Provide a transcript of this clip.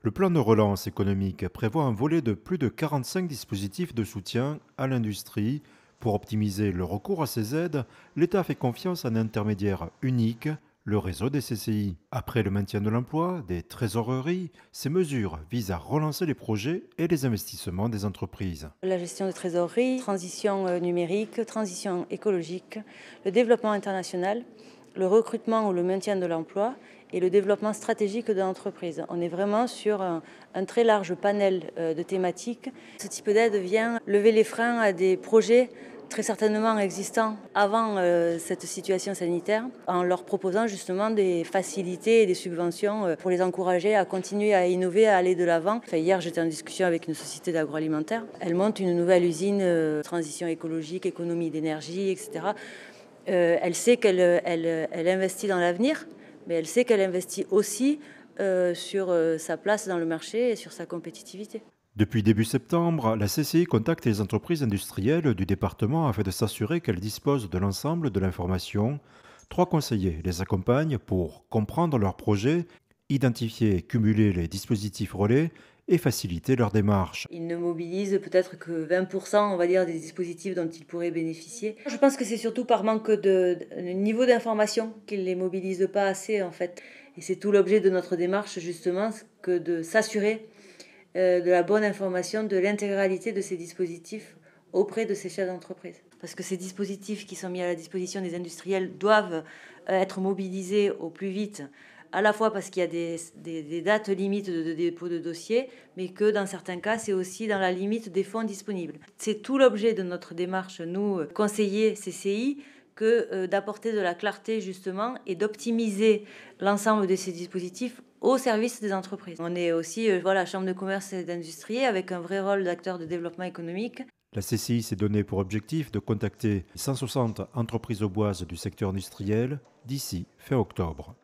Le plan de relance économique prévoit un volet de plus de 45 dispositifs de soutien à l'industrie. Pour optimiser le recours à ces aides, l'État fait confiance à un intermédiaire unique, le réseau des CCI. Après le maintien de l'emploi, des trésoreries, ces mesures visent à relancer les projets et les investissements des entreprises. La gestion de trésorerie, transition numérique, transition écologique, le développement international, le recrutement ou le maintien de l'emploi et le développement stratégique de l'entreprise. On est vraiment sur un très large panel de thématiques. Ce type d'aide vient lever les freins à des projets très certainement existants avant cette situation sanitaire, en leur proposant justement des facilités et des subventions pour les encourager à continuer à innover, à aller de l'avant. Enfin, hier, j'étais en discussion avec une société d'agroalimentaire. Elle monte une nouvelle usine, transition écologique, économie d'énergie, etc. Elle sait qu'elle investit dans l'avenir, mais elle sait qu'elle investit aussi sur sa place dans le marché et sur sa compétitivité. Depuis début septembre, la CCI contacte les entreprises industrielles du département afin de s'assurer qu'elles disposent de l'ensemble de l'information. Trois conseillers les accompagnent pour comprendre leurs projets, identifier et cumuler les dispositifs relais et faciliter leur démarche. Ils ne mobilisent peut-être que 20%, on va dire, des dispositifs dont ils pourraient bénéficier. Je pense que c'est surtout par manque de niveau d'information qu'ils ne les mobilisent pas assez, en fait. Et c'est tout l'objet de notre démarche, justement, que de s'assurer de la bonne information, de l'intégralité de ces dispositifs auprès de ces chefs d'entreprise. Parce que ces dispositifs qui sont mis à la disposition des industriels doivent être mobilisés au plus vite, à la fois parce qu'il y a des dates limites de dépôt de dossier, mais que dans certains cas, c'est aussi dans la limite des fonds disponibles. C'est tout l'objet de notre démarche, nous, conseillers CCI, que d'apporter de la clarté justement et d'optimiser l'ensemble de ces dispositifs au service des entreprises. On est aussi chambre de commerce et d'industrie avec un vrai rôle d'acteur de développement économique. La CCI s'est donné pour objectif de contacter 160 entreprises auboises du secteur industriel d'ici fin octobre.